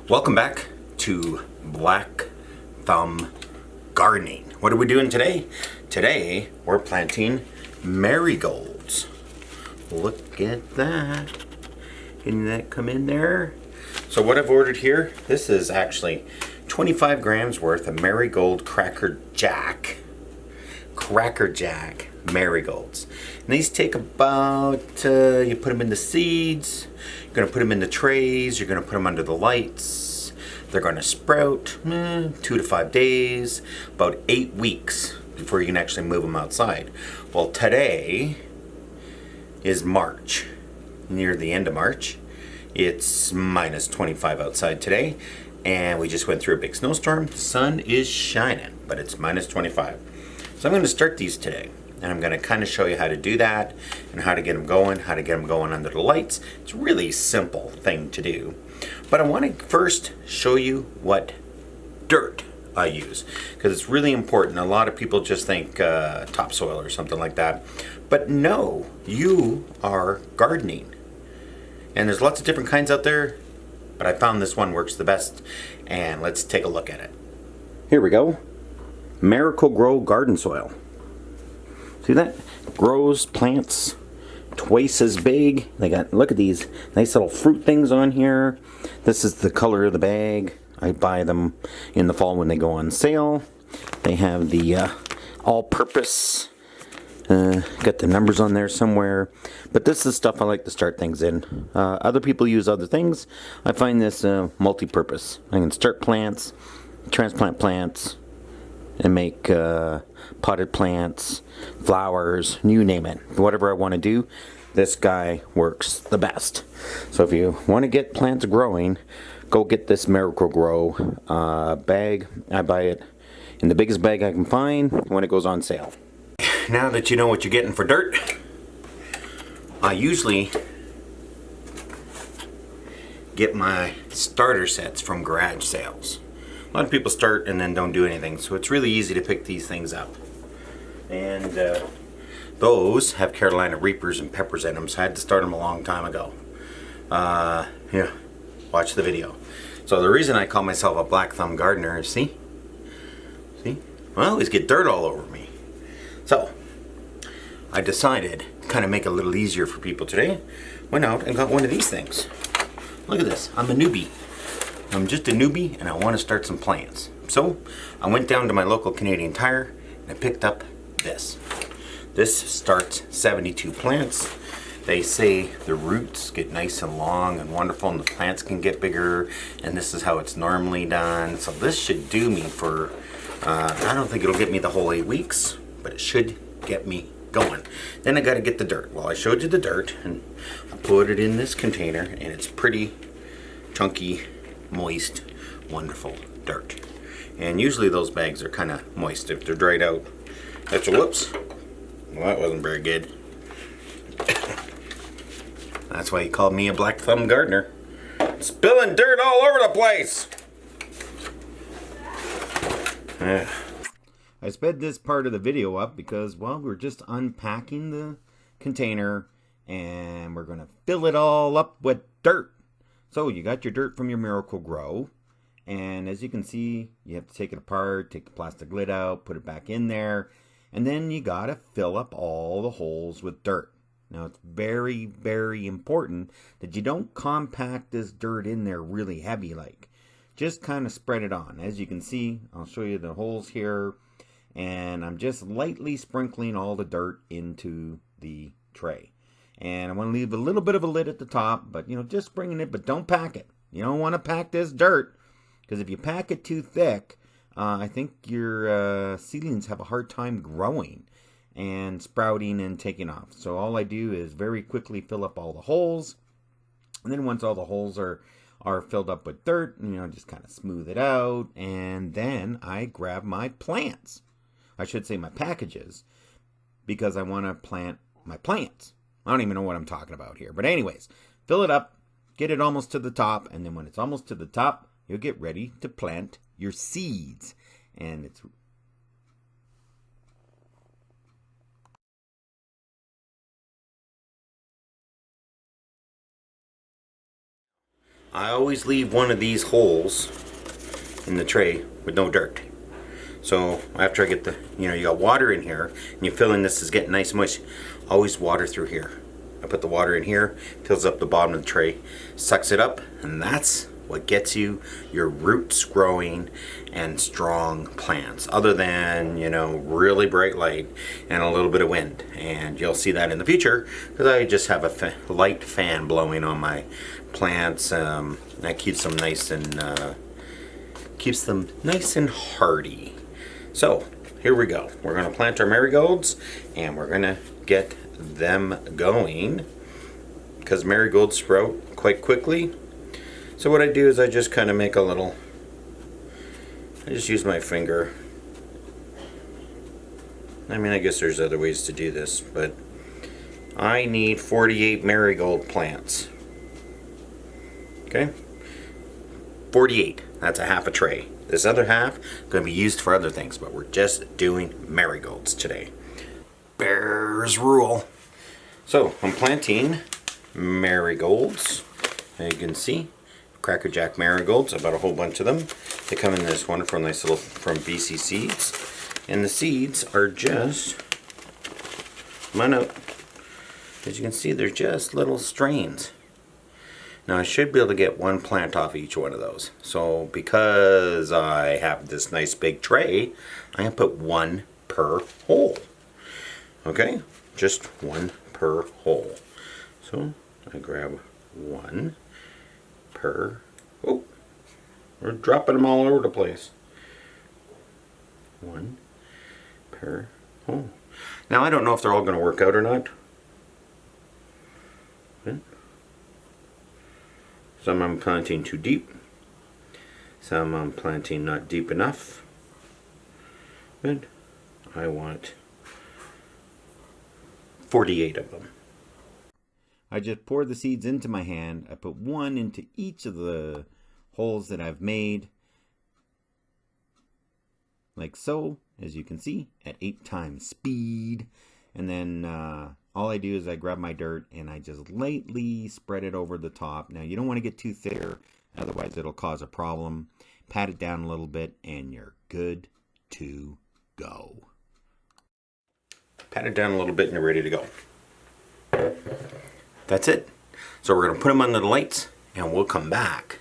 Welcome back to Black Thumb Gardening. What are we doing today? Today we're planting marigolds. Look at that. Can that come in there? So what I've ordered here, this is actually 25 grams worth of marigold Cracker Jack marigolds. And these take about, you put them in the seeds, you're going to put them in the trays, you're going to put them under the lights. They're going to sprout 2 to 5 days, about 8 weeks before you can actually move them outside. Well, today is March, near the end of March. It's minus 25 outside today, and we just went through a big snowstorm. The sun is shining, but it's minus 25. So I'm going to start these today, and I'm going to kind of show you how to do that and how to get them going under the lights. It's a really simple thing to do. But I want to first show you what dirt I use, because it's really important. A lot of people just think topsoil or something like that. But no, you are gardening. And there's lots of different kinds out there, but I found this one works the best. And let's take a look at it. Here we go. Marigolds garden soil. See that? Grows plants twice as big. They got, look at these nice little fruit things on here. This is the color of the bag. I buy them in the fall when they go on sale. They have the all-purpose. Got the numbers on there somewhere. But this is stuff I like to start things in. Other people use other things. I find this multi-purpose. I can start plants, transplant plants, and make potted plants, flowers, you name it. Whatever I want to do, this guy works the best. So if you want to get plants growing, go get this Marigolds bag. I buy it in the biggest bag I can find when it goes on sale. Now that you know what you're getting for dirt, I usually get my starter sets from garage sales. A lot of people start and then don't do anything, so it's really easy to pick these things up. And those have Carolina Reapers and peppers in them, so I had to start them a long time ago. Yeah, watch the video. So the reason I call myself a black thumb gardener is, see? I always get dirt all over me. So I decided to kind of make it a little easier for people today. Went out and got one of these things. Look at this, I'm a newbie. I'm just a newbie and I want to start some plants. So I went down to my local Canadian Tire and I picked up this. This starts 72 plants. They say the roots get nice and long and wonderful and the plants can get bigger, and this is how it's normally done. So this should do me for, I don't think it'll get me the whole 8 weeks, but it should get me going. Then I got to get the dirt. Well, I showed you the dirt and I put it in this container, and it's pretty chunky, moist, wonderful dirt. And usually those bags are kind of moist if they're dried out. That's a whoops. Well, that wasn't very good. That's why he called me a black thumb gardener. Spilling dirt all over the place. I sped this part of the video up because, well, we're just unpacking the container and we're going to fill it all up with dirt. So you got your dirt from your Marigolds, and as you can see, you have to take it apart, take the plastic lid out, put it back in there, and then you got to fill up all the holes with dirt. Now it's very, very important that you don't compact this dirt in there really heavy like. Just kind of spread it on. As you can see, I'll show you the holes here, and I'm just lightly sprinkling all the dirt into the tray. And I want to leave a little bit of a lid at the top, but just bringing it, but don't pack it. You don't want to pack this dirt, because if you pack it too thick, I think your seedlings have a hard time growing and sprouting and taking off. So all I do is very quickly fill up all the holes, and then once all the holes are filled up with dirt, just kind of smooth it out, and then I grab my plants. I should say my packages, because I want to plant my plants. I don't even know what I'm talking about here. But anyways, fill it up, get it almost to the top, and then when it's almost to the top, you'll get ready to plant your seeds. And it's I always leave one of these holes in the tray with no dirt. So after I get the, you got water in here, and you feel in this is getting nice and moist, always water through here. I put the water in here, fills up the bottom of the tray, sucks it up, and that's what gets you your roots growing and strong plants. Other than, really bright light and a little bit of wind. And you'll see that in the future, because I just have a light fan blowing on my plants. That keeps them nice and hardy. So here we go. We're going to plant our marigolds, and we're going to get them going, because marigolds sprout quite quickly. So what I do is I just kind of make a little, I just use my finger. I mean, I guess there's other ways to do this, but I need 48 marigold plants. Okay? 48. That's a half a tray. This other half is going to be used for other things, but we're just doing marigolds today. Bears rule. So I'm planting marigolds. As you can see, Cracker Jack marigolds. I bought a whole bunch of them. They come in this wonderful nice little from BC Seeds. And the seeds are just, come on out. As you can see, they're just little strains. Now I should be able to get one plant off each one of those. So because I have this nice big tray, I'm going to put one per hole. Okay? Just one per hole. So I grab one per, oh, we're dropping them all over the place. One per hole. Now I don't know if they're all going to work out or not. Okay. Some I'm planting too deep. Some I'm planting not deep enough. But I want 48 of them. I just pour the seeds into my hand. I put one into each of the holes that I've made. Like so, as you can see, at 8 times speed. And then all I do is I grab my dirt and I just lightly spread it over the top. Now you don't want to get too thick, otherwise it'll cause a problem. Pat it down a little bit and you're good to go. Pat it down a little bit and you're ready to go. That's it. So we're going to put them under the lights and we'll come back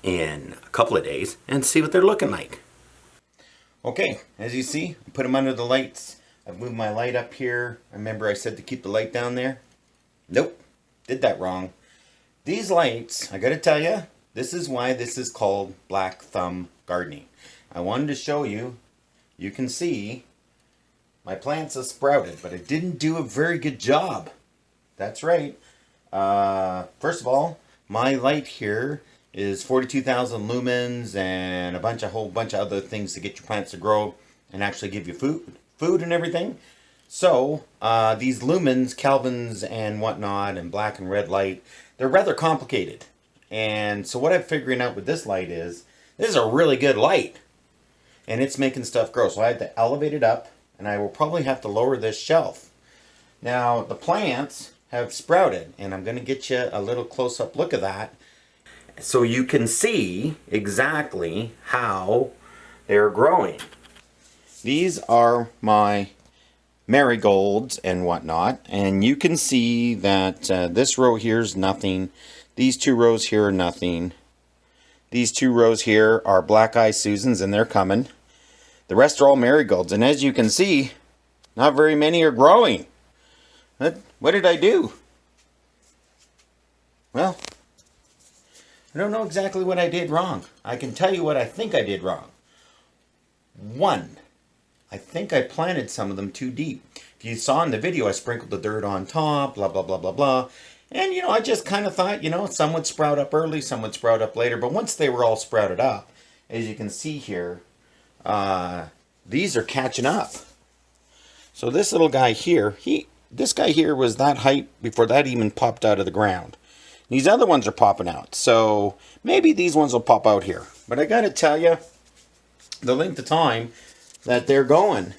in a couple of days and see what they're looking like. Okay, as you see, I put them under the lights. I've moved my light up here. Remember I said to keep the light down there? Nope, did that wrong. These lights, I gotta tell you, this is why this is called black thumb gardening. I wanted to show you, you can see my plants have sprouted, but I didn't do a very good job. That's right. First of all, my light here is 42,000 lumens and a whole bunch of other things to get your plants to grow and actually give you food and everything. So these lumens, Kelvins and whatnot, and black and red light, they're rather complicated. And so what I'm figuring out with this light is, this is a really good light. And it's making stuff grow. So I had to elevate it up, and I will probably have to lower this shelf. Now the plants have sprouted, and I'm going to get you a little close-up look of that so you can see exactly how they're growing. These are my marigolds and whatnot, and you can see that this row here is nothing. These 2 rows here are nothing. These 2 rows here are black eye Susans, and they're coming. The rest are all marigolds, and as you can see, not very many are growing. What did I do? Well, I don't know exactly what I did wrong. I can tell you what I think I did wrong. 1, I think I planted some of them too deep. If you saw in the video, I sprinkled the dirt on top, blah, blah, blah, blah, blah. And, I just kind of thought, some would sprout up early, some would sprout up later. But once they were all sprouted up, as you can see here, these are catching up. So this little guy here, this guy here was that height before that even popped out of the ground. These other ones are popping out. So maybe these ones will pop out here. But I got to tell you, the length of time that they're going,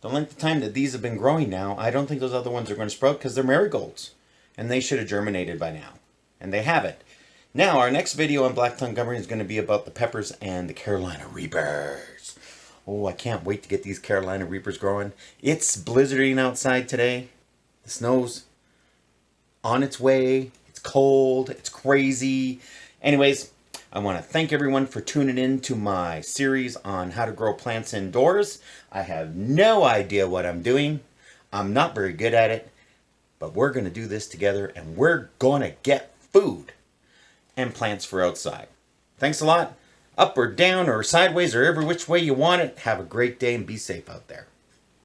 the length of time that these have been growing now, I don't think those other ones are going to sprout because they're marigolds. And they should have germinated by now. And they haven't. Now, our next video on Black Tongue Governor is going to be about the peppers and the Carolina Reapers. Oh, I can't wait to get these Carolina Reapers growing. It's blizzarding outside today. The snow's on its way. It's cold. It's crazy. Anyways, I want to thank everyone for tuning in to my series on how to grow plants indoors. I have no idea what I'm doing. I'm not very good at it. But we're going to do this together, and we're going to get food and plants for outside. Thanks a lot. Up or down or sideways or every which way you want it. Have a great day and be safe out there.